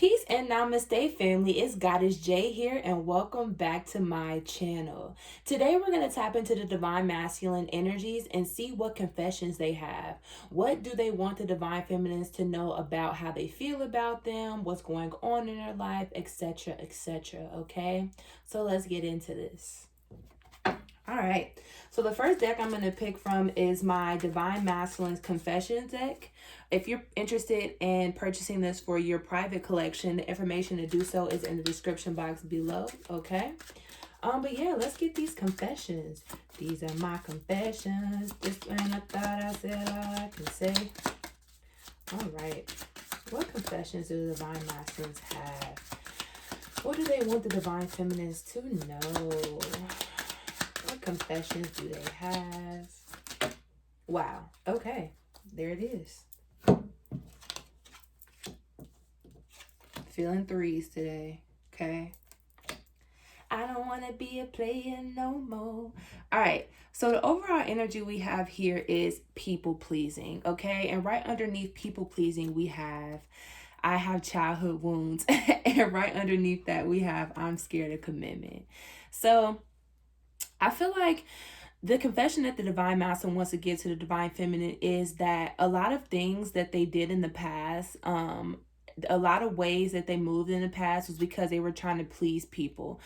Peace and Namaste, family. It's Goddess J here, and welcome back to my channel. Today, we're going to tap into the divine masculine energies and see what confessions they have. What do they want the divine feminines to know about how they feel about them, what's going on in their life, etc., etc. Okay, so let's get into this. All right, so the first deck I'm going to pick from is my Divine Masculine's Confessions deck. If you're interested in purchasing this for your private collection, the information to do so is in the description box below, okay? But yeah, let's get these confessions. These are my confessions. Just when I thought I said all I can say. All right, what confessions do the Divine Masculines have? What do they want the Divine Feminines to know? Confessions do they have? Wow. Okay. There it is. Feeling threes today. Okay. I don't want to be a player no more. All right. So the overall energy we have here is people pleasing. Okay. And right underneath people pleasing, I have childhood wounds. And right underneath that, we have I'm scared of commitment. So I feel like the confession that the Divine Masculine wants to give to the Divine Feminine is that a lot of things that they did in the past, a lot of ways that they moved in the past was because they were trying to please people,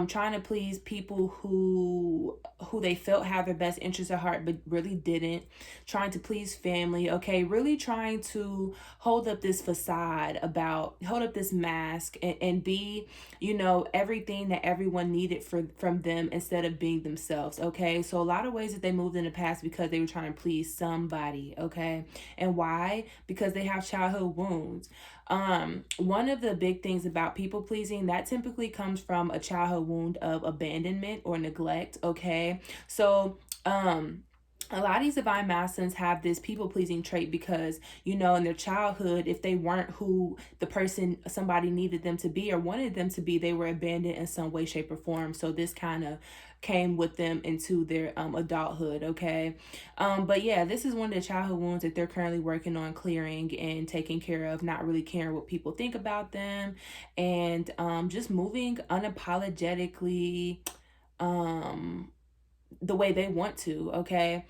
trying to please people who they felt had their best interests at heart but really didn't, trying to please family, okay, really trying to hold up this facade, hold up this mask and be, everything that everyone needed from them instead of being themselves, okay? So a lot of ways that they moved in the past because they were trying to please somebody, okay? And why? Because they have childhood wounds. One of the big things about people pleasing, that typically comes from a childhood wound of abandonment or neglect, okay? So, a lot of these divine masculines have this people pleasing trait because, in their childhood, if they weren't who somebody needed them to be or wanted them to be, they were abandoned in some way, shape, or form. So this kind of came with them into their adulthood, okay? But yeah, this is one of the childhood wounds that they're currently working on clearing and taking care of, not really caring what people think about them, and just moving unapologetically the way they want to, okay?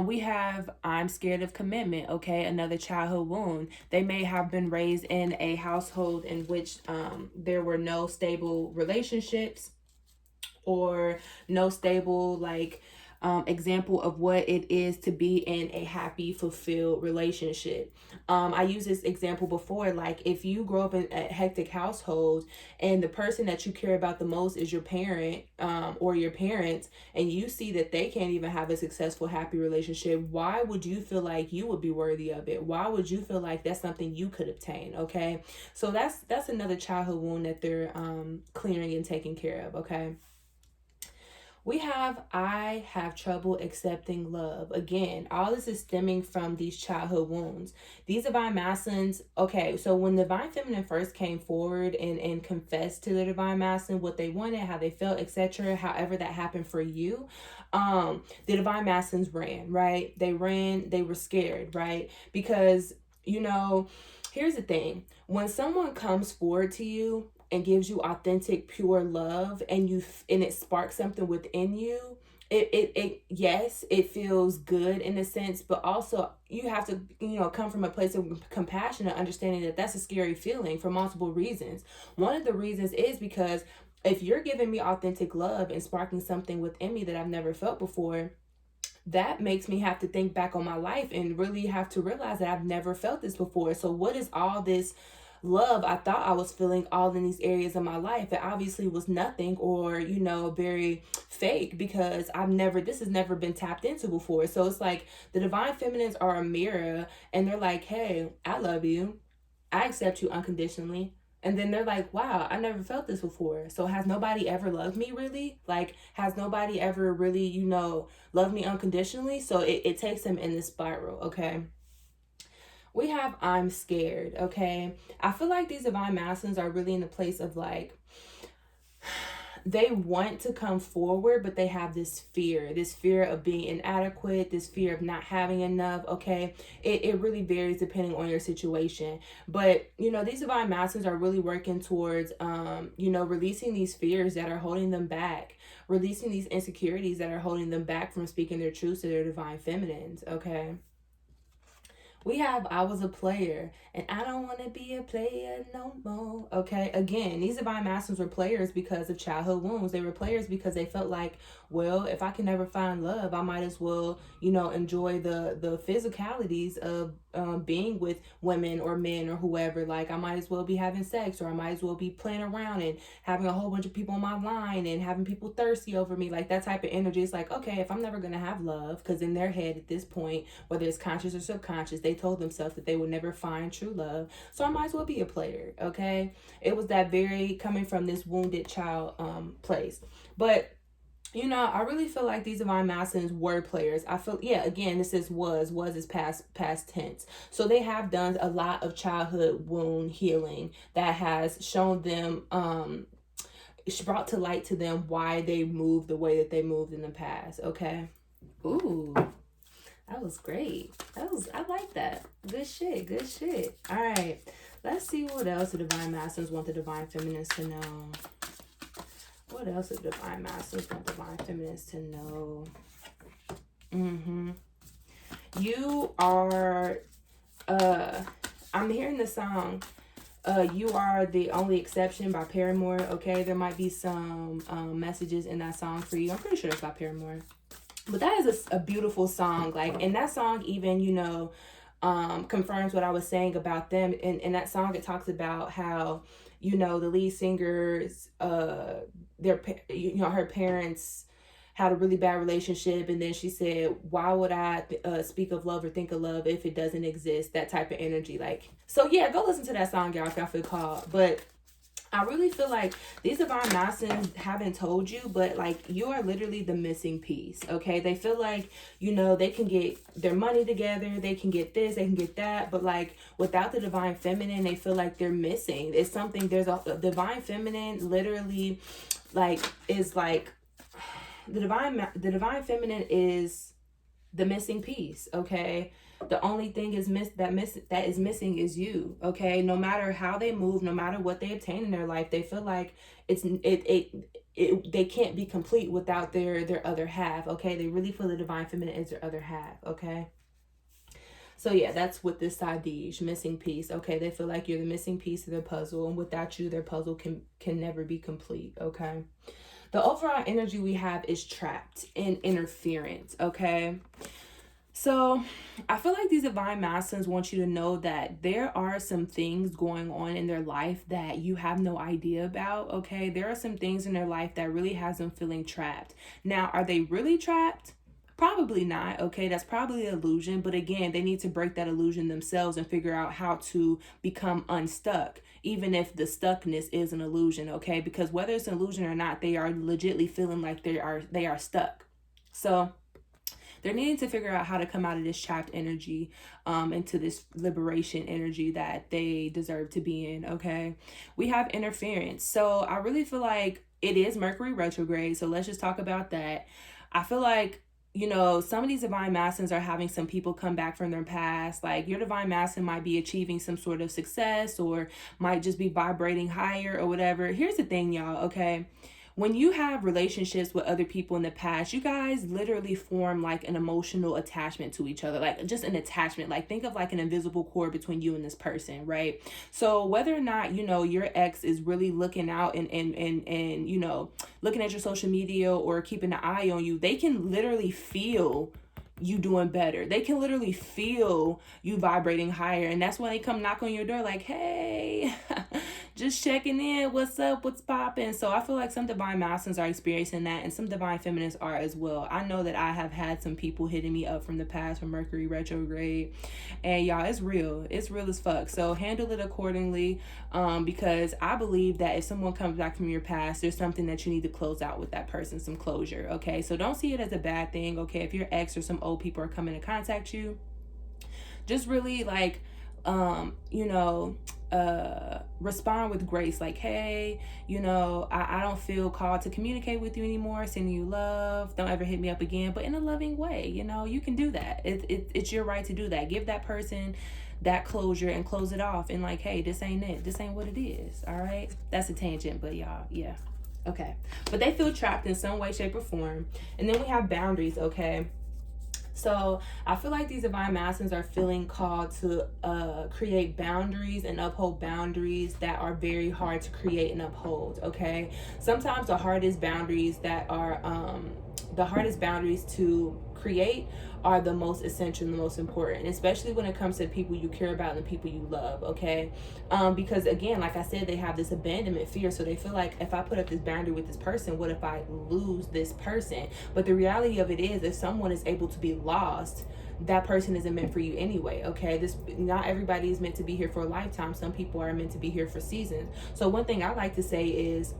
We have I'm scared of commitment, okay? Another childhood wound. They may have been raised in a household in which there were no stable relationships or no stable example of what it is to be in a happy, fulfilled relationship. I used this example before, like if you grow up in a hectic household and the person that you care about the most is your parent or your parents, and you see that they can't even have a successful, happy relationship, why would you feel like you would be worthy of it? Why would you feel like that's something you could obtain? Okay, so that's another childhood wound that they're clearing and taking care of, okay? We have I have trouble accepting love. Again, all this is stemming from these childhood wounds. These divine masculines, okay, so when the divine feminine first came forward and confessed to the divine masculine what they wanted, how they felt, etc., however that happened for you, the divine masculines ran, right? They ran, they were scared, right? Because, here's the thing. When someone comes forward to you and gives you authentic, pure love, and it sparks something within you, yes, it feels good in a sense, but also you have to, come from a place of compassion and understanding that that's a scary feeling for multiple reasons. One of the reasons is because if you're giving me authentic love and sparking something within me that I've never felt before, that makes me have to think back on my life and really have to realize that I've never felt this before. So what is all this love I thought I was feeling all in these areas of my life? It obviously was nothing, or very fake, because this has never been tapped into before. So it's like the divine feminines are a mirror, and they're like, hey, I love you, I accept you unconditionally. And then they're like, wow, I never felt this before. So has nobody ever loved me really? Like, has nobody ever really, loved me unconditionally? So it takes them in this spiral, okay? We have I'm scared, okay? I feel like these divine masculines are really in the place of they want to come forward, but they have this fear of being inadequate, this fear of not having enough. Okay, it really varies depending on your situation. But these divine masters are really working towards releasing these fears that are holding them back, releasing these insecurities that are holding them back from speaking their truth to their divine feminines. Okay, we have I was a player and I don't want to be a player no more. Okay, again, these divine masters were players because of childhood wounds. They were players because they felt like, well, if I can never find love, I might as well, enjoy the physicalities of being with women or men or whoever. Like, I might as well be having sex, or I might as well be playing around and having a whole bunch of people on my line and having people thirsty over me. Like, that type of energy. It's like, okay, if I'm never going to have love, because in their head at this point, whether it's conscious or subconscious, they told themselves that they would never find true love. So I might as well be a player. Okay. It was that very coming from this wounded child place. But I really feel like these divine masculines were players. I feel, yeah, again, this is was is past tense. So they have done a lot of childhood wound healing that has shown them, brought to light to them why they moved the way that they moved in the past. Okay. Ooh, that was great. I like that. Good shit. All right. Let's see what else the divine masculines want the divine feminines to know. What else do divine masters want divine feminines to know? You are, I'm hearing the song, You Are the Only Exception by Paramore. Okay, there might be some messages in that song for you. I'm pretty sure it's by Paramore. But that is a beautiful song. Like, and that song even, confirms what I was saying about them. In that song, it talks about how, the lead singers, her parents had a really bad relationship, and then she said, why would I speak of love or think of love if it doesn't exist? That type of energy. Like, so yeah, go listen to that song, y'all, if y'all feel called. But I really feel like these divine masculines haven't told you, but like, you are literally the missing piece. Okay, they feel like, they can get their money together, they can get this, they can get that, but like, without the divine feminine, they feel like they're missing. It's something. There's a divine feminine literally, like, is like the divine feminine is the missing piece. Okay, the only thing that is missing is you. Okay, no matter how they move, no matter what they obtain in their life, they feel like they can't be complete without their other half. Okay, they really feel the divine feminine is their other half. Okay, so yeah, that's what this Sadiq, missing piece. Okay, they feel like you're the missing piece of their puzzle, and without you, their puzzle can never be complete. Okay, the overall energy we have is trapped in interference. Okay, so I feel like these divine masculines want you to know that there are some things going on in their life that you have no idea about. Okay, there are some things in their life that really has them feeling trapped. Now, are they really trapped? Probably not. Okay, that's probably an illusion. But again, they need to break that illusion themselves and figure out how to become unstuck, even if the stuckness is an illusion. Okay, because whether it's an illusion or not, they are legitimately feeling like they are stuck. So they're needing to figure out how to come out of this trapped energy into this liberation energy that they deserve to be in. Okay, we have interference. So I really feel like it is Mercury retrograde. So let's just talk about that. I feel like, some of these divine masculines are having some people come back from their past. Like, your divine masculine might be achieving some sort of success, or might just be vibrating higher or whatever. Here's the thing, y'all. Okay, when you have relationships with other people in the past, you guys literally form like an emotional attachment to each other, like just an attachment. Like, think of like an invisible cord between you and this person, right? So whether or not, your ex is really looking out and looking at your social media or keeping an eye on you, they can literally feel you doing better. They can literally feel you vibrating higher. And that's when they come knock on your door like, hey, just checking in. What's up? What's popping? So I feel like some divine masculines are experiencing that, and some divine feminines are as well. I know that I have had some people hitting me up from the past from Mercury retrograde, and y'all, it's real. It's real as fuck. So handle it accordingly, because I believe that if someone comes back from your past, there's something that you need to close out with that person, some closure. Okay, so don't see it as a bad thing. Okay, if your ex or some old people are coming to contact you, just really like you know, respond with grace, like, hey, you know, I don't feel called to communicate with you anymore, sending you love, don't ever hit me up again, but in a loving way. You know, you can do that. It's your right to do that. Give that person that closure and close it off, and like, hey, this ain't it, this ain't what it is. All right, that's a tangent, but y'all, yeah, okay. But they feel trapped in some way, shape, or form. And then we have boundaries. Okay, so I feel like these divine masculines are feeling called to create boundaries and uphold boundaries that are very hard to create and uphold. Okay, sometimes the hardest boundaries to create are the most essential and the most important, especially when it comes to people you care about and the people you love. Okay, because again, like I said, they have this abandonment fear, so they feel like, if I put up this boundary with this person, what if I lose this person? But the reality of it is, if someone is able to be lost, that person isn't meant for you anyway. Okay, not everybody is meant to be here for a lifetime. Some people are meant to be here for seasons. So one thing I like to say is,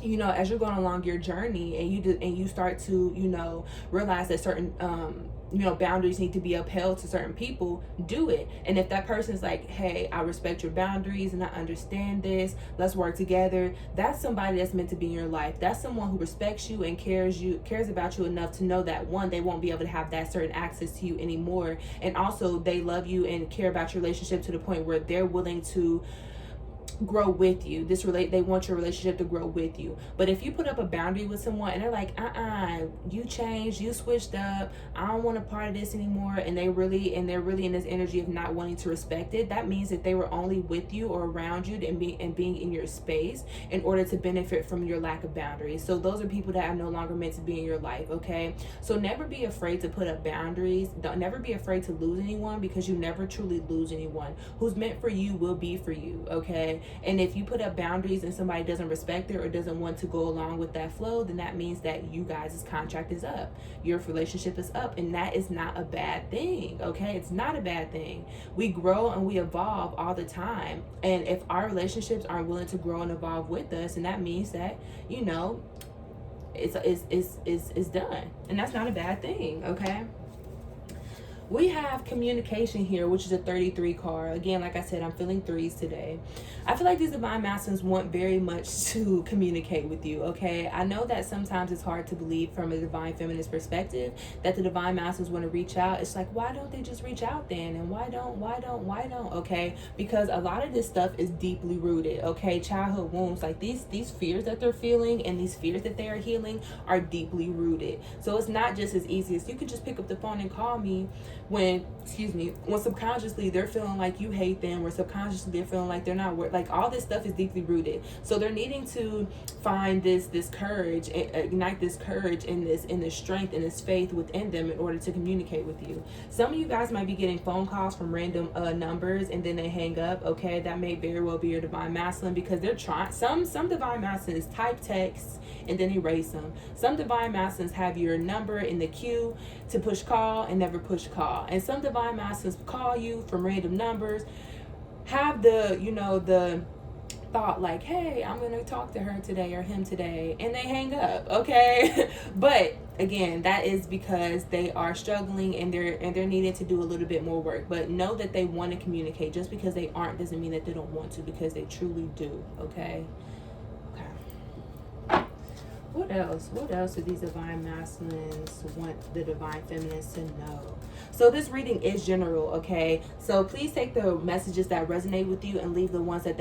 you know, as you're going along your journey and you start to, you know, realize that certain you know, boundaries need to be upheld to certain people, do it. And if that person's like, hey, I respect your boundaries and I understand this, let's work together, that's somebody that's meant to be in your life. That's someone who respects you and cares about you enough to know that, one, they won't be able to have that certain access to you anymore, and also they love you and care about your relationship to the point where they're willing to grow with you. They want your relationship to grow with you. But if you put up a boundary with someone and they're like, you changed, you switched up, I don't want a part of this anymore, and they're really in this energy of not wanting to respect it, that means that they were only with you or around you and being in your space in order to benefit from your lack of boundaries. So those are people that are no longer meant to be in your life. Okay, so never be afraid to put up boundaries. Never be afraid to lose anyone, because you never truly lose anyone. Who's meant for you will be for you. Okay, and if you put up boundaries and somebody doesn't respect it or doesn't want to go along with that flow, then that means that you guys' contract is up. Your relationship is up, and that is not a bad thing. Okay, it's not a bad thing. We grow and we evolve all the time, and if our relationships aren't willing to grow and evolve with us, and that means that, you know, it's done, and that's not a bad thing. Okay, we have communication here, which is a 33 card. Again, like I said, I'm feeling threes today. I feel like these divine masculines want very much to communicate with you. Okay, I know that sometimes it's hard to believe from a divine feminist perspective that the divine masculines want to reach out. It's like, why don't they just reach out then? And why don't? Okay, because a lot of this stuff is deeply rooted. Okay, childhood wounds, like these fears that they're feeling and these fears that they are healing are deeply rooted. So it's not just as easy as you could just pick up the phone and call me when subconsciously they're feeling like you hate them, or subconsciously they're feeling like they're not worth. Like, all this stuff is deeply rooted. So they're needing to find this courage, ignite this courage and this strength and this faith within them in order to communicate with you. Some of you guys might be getting phone calls from random numbers and then they hang up. Okay, that may very well be your divine masculine, because they're trying. Some divine masculines type texts and then erase them. Some divine masculines have your number in the queue to push call and never push call. And some divine masculines call you from random numbers, have the thought like, hey, I'm gonna talk to her today or him today, and they hang up. Okay, but again, that is because they are struggling and they're needing to do a little bit more work. But know that they want to communicate. Just because they aren't doesn't mean that they don't want to, because they truly do. Okay. What else do these divine masculines want the divine feminines to know? So this reading is general, okay? So please take the messages that resonate with you and leave the ones that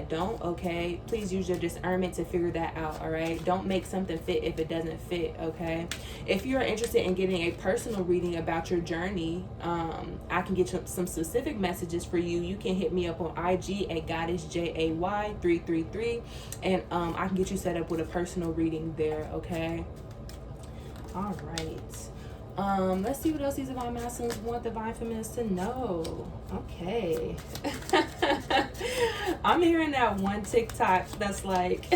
don't, okay? Please use your discernment to figure that out, all right? Don't make something fit if it doesn't fit, okay? If you're interested in getting a personal reading about your journey, I can get some specific messages for you. You can hit me up on IG at goddessjay333, and I can get you set up with a personal reading there, okay? All right. Let's see what else these divine masculines want divine feminists to know. Okay. I'm hearing that one TikTok that's like,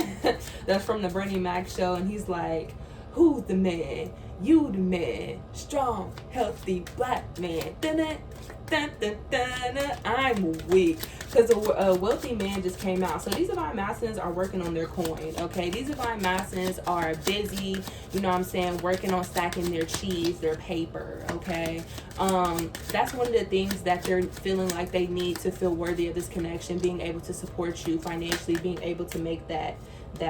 that's from the Bernie Mac show, and he's like, who's the man? You the man. Strong, healthy, black man. Dun-dun, Dun, dun, dun, dun. I'm weak because a wealthy man just came out. So these divine masculines are working on their coin, okay? These divine masculines are busy, you know what I'm saying, working on stacking their cheese, their paper, okay? That's one of the things that they're feeling like they need to feel worthy of this connection, being able to support you financially, being able to make that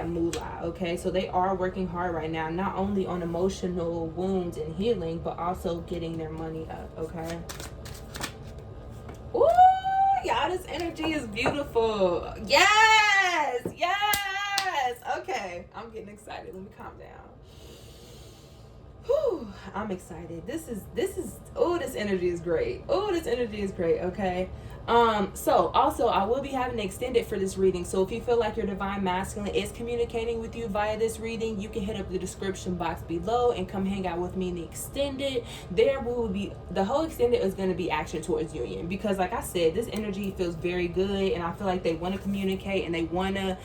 moolah, okay? So they are working hard right now, not only on emotional wounds and healing, but also getting their money up, okay? Ooh, y'all, this energy is beautiful. Yes, yes. Okay, I'm getting excited. Let me calm down. Whew, I'm excited. This is oh, this energy is great. Oh, this energy is great, okay? So also I will be having an extended for this reading. So if you feel like your divine masculine is communicating with you via this reading, you can hit up the description box below and come hang out with me in the extended. There will be, the whole extended is going to be action towards union, because like I said, this energy feels very good and I feel like they want to communicate and they want to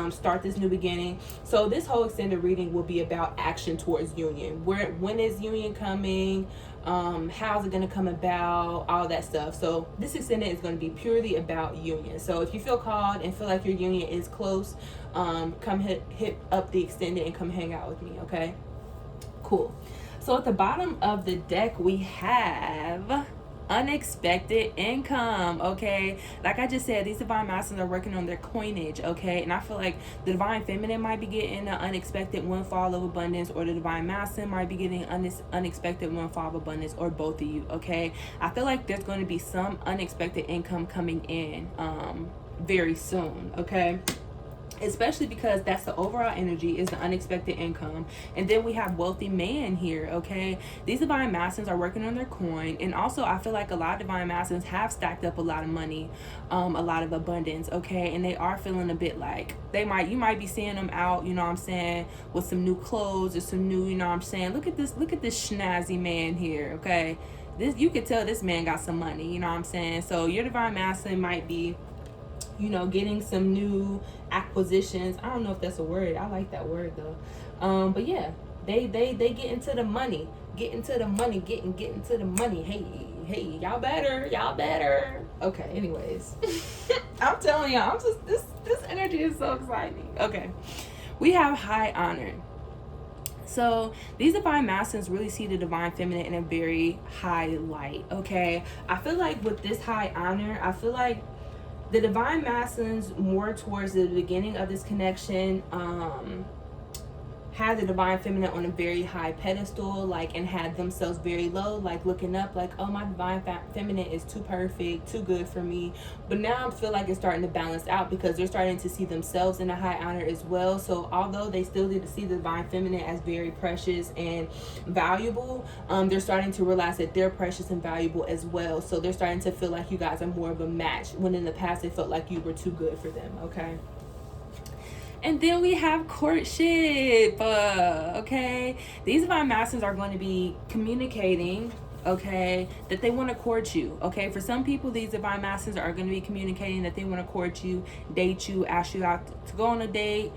start this new beginning. So this whole extended reading will be about action towards union. When is union coming? How's it going to come about, all that stuff. So this extended is going to be purely about union. So if you feel called and feel like your union is close, come hit up the extended and come hang out with me, okay? Cool. So at the bottom of the deck we have unexpected income, okay? Like I just said, these divine masculines are working on their coinage, okay? And I feel like the divine feminine might be getting an unexpected windfall of abundance, or the divine masculine might be getting unexpected windfall of abundance, or both of you, okay? I feel like there's going to be some unexpected income coming in very soon, okay? Especially because that's the overall energy, is the unexpected income. And then we have wealthy man here, okay? These divine masculines are working on their coin. And also I feel like a lot of divine masculines have stacked up a lot of money, a lot of abundance, okay? And they are feeling a bit like you might be seeing them out, you know what I'm saying, with some new clothes or some new, you know what I'm saying, look at this snazzy man here, okay? This, you could tell this man got some money, you know what I'm saying? So your divine masculine might be, you know, getting some new acquisitions. I don't know if that's a word. I like that word though. But yeah, they get into the money, getting to the money. Hey, y'all better. Okay, anyways. I'm telling y'all, this energy is so exciting. Okay. We have high honor. So these divine masculines really see the divine feminine in a very high light, okay? I feel like with this high honor, I feel like the divine masculines, more towards the beginning of this connection, had the divine feminine on a very high pedestal, like, and had themselves very low, like looking up, like, oh, my divine feminine is too perfect, too good for me. But now I feel like it's starting to balance out, because they're starting to see themselves in a high honor as well. So although they still need to see the divine feminine as very precious and valuable, they're starting to realize that they're precious and valuable as well. So they're starting to feel like you guys are more of a match, when in the past they felt like you were too good for them, okay? And then we have courtship, okay? These divine masculines are going to be communicating, okay, that they want to court you, okay? For some people, these divine masculines are going to be communicating that they want to court you, date you, ask you out to go on a date,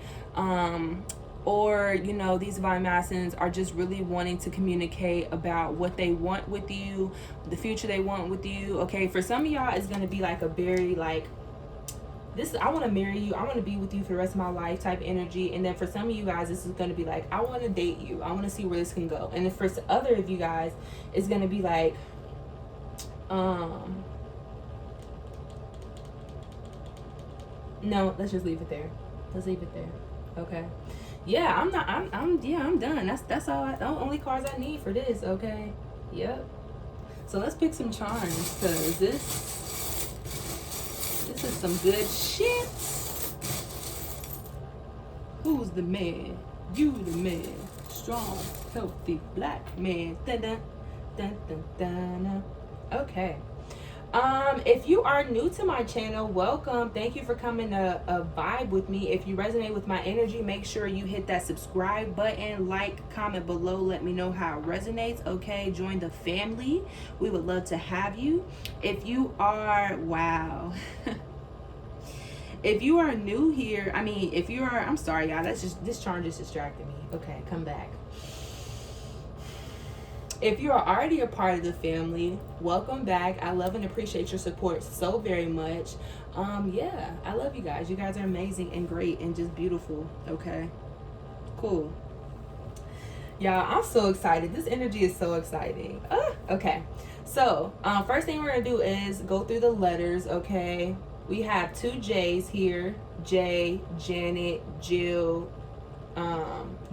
or, you know, these divine masculines are just really wanting to communicate about what they want with you, the future they want with you, okay? For some of y'all, it's going to be like a very, like, this, I want to marry you, I want to be with you for the rest of my life type energy. And then for some of you guys, this is going to be like, I want to date you, I want to see where this can go. And then for other of you guys, it's going to be like, no, let's just leave it there. Let's leave it there. Okay. Yeah, I'm done. That's all. The only cards I need for this. Okay. Yep. So let's pick some charms, because this is some good shit. Who's the man? You the man. Strong, healthy, black man. Dun, dun, dun, dun, dun. Okay. If you are new to my channel, welcome. Thank you for coming to vibe with me. If you resonate with my energy, make sure you hit that subscribe button, like, comment below, let me know how it resonates, okay? Join the family. We would love to have you. If you are, wow. If you are new here, I'm sorry, y'all. This charm just distracted me. Okay, come back. If you are already a part of the family, welcome back. I love and appreciate your support so very much. Yeah, I love you guys. You guys are amazing and great and just beautiful. Okay, cool. Y'all, I'm so excited. This energy is so exciting. Okay, so first thing we're gonna do is go through the letters. Okay, we have two J's here: J, Janet, Jill,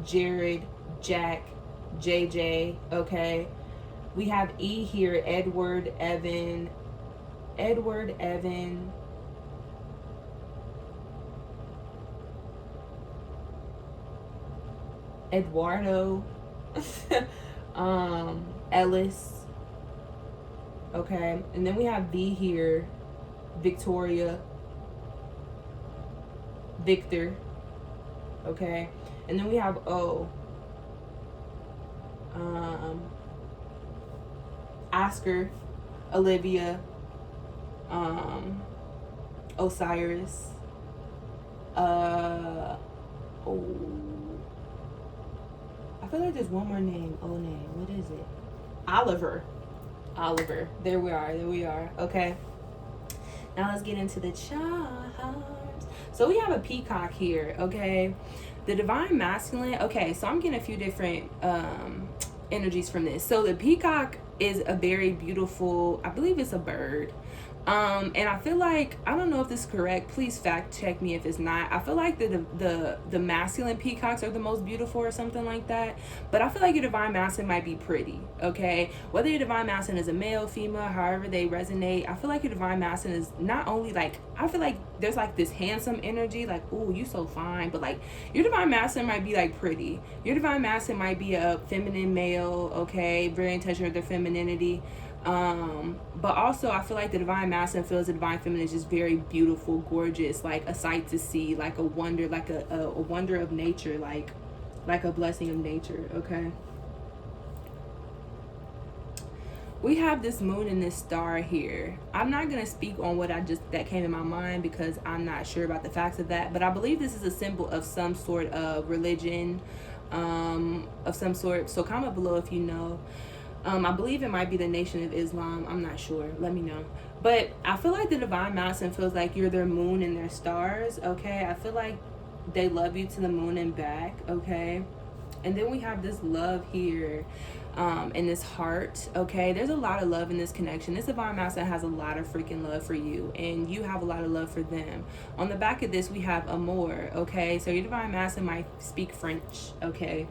Jared, Jack, JJ. Okay, we have E here: Edward, Evan, Eduardo, Ellis. Okay, and then we have V here: Victoria, Victor. Okay, and then we have O: Oscar, Olivia, Osiris, oh, I feel like there's one more name. Oh, name. What is it? Oliver. There we are. Okay. Now let's get into the charms. So we have a peacock here. Okay. The divine masculine. Okay. So I'm getting a few different energies from this. So the peacock is a very beautiful, I believe it's a bird. And I feel like, I don't know if this is correct, please fact check me if it's not. I feel like the masculine peacocks are the most beautiful or something like that, but I feel like your divine masculine might be pretty. Okay, whether your divine masculine is a male, female, however they resonate, I feel like your divine masculine is not only like, I feel like there's like this handsome energy, like, ooh, you so fine, but like your divine masculine might be like pretty. Your divine masculine might be a feminine male. Okay, very in touch with their femininity. But also I feel like the divine masculine feels the divine feminine is just very beautiful, gorgeous, like a sight to see, like a wonder, like a wonder of nature, like a blessing of nature. Okay, we have this moon and this star here. I'm not going to speak on what that came in my mind because I'm not sure about the facts of that, but I believe this is a symbol of some sort of religion, of some sort. So comment below if you know. I believe it might be the Nation of Islam. I'm not sure. Let me know. But I feel like the divine masculine feels like you're their moon and their stars. Okay, I feel like they love you to the moon and back. Okay, and then we have this love here, and this heart. Okay, there's a lot of love in this connection. This divine masculine has a lot of freaking love for you, and you have a lot of love for them. On the back of this, we have amour. Okay, so your divine masculine might speak French. Okay.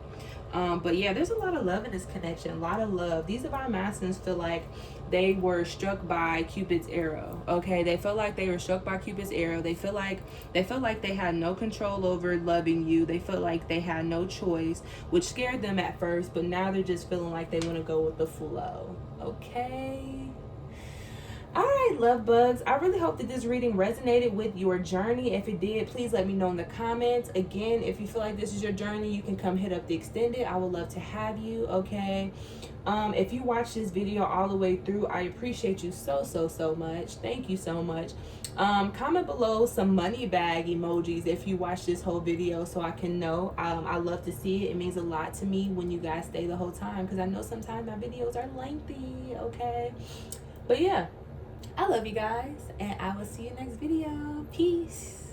But yeah, there's a lot of love in this connection, a lot of love. These divine masculines feel like they were struck by Cupid's arrow. Okay, they felt like they were struck by Cupid's arrow. They felt like they had no control over loving you. They felt like they had no choice, which scared them at first, but now they're just feeling like they want to go with the flow. Okay. All right, love bugs. I really hope that this reading resonated with your journey. If it did, please let me know in the comments. Again, if you feel like this is your journey, you can come hit up the extended. I would love to have you. Okay. If you watch this video all the way through, I appreciate you so much. Thank you so much. Comment below some money bag emojis if you watch this whole video so I can know. I love to see it. It means a lot to me when you guys stay the whole time because I know sometimes my videos are lengthy. Okay. But yeah. I love you guys, and I will see you next video. Peace.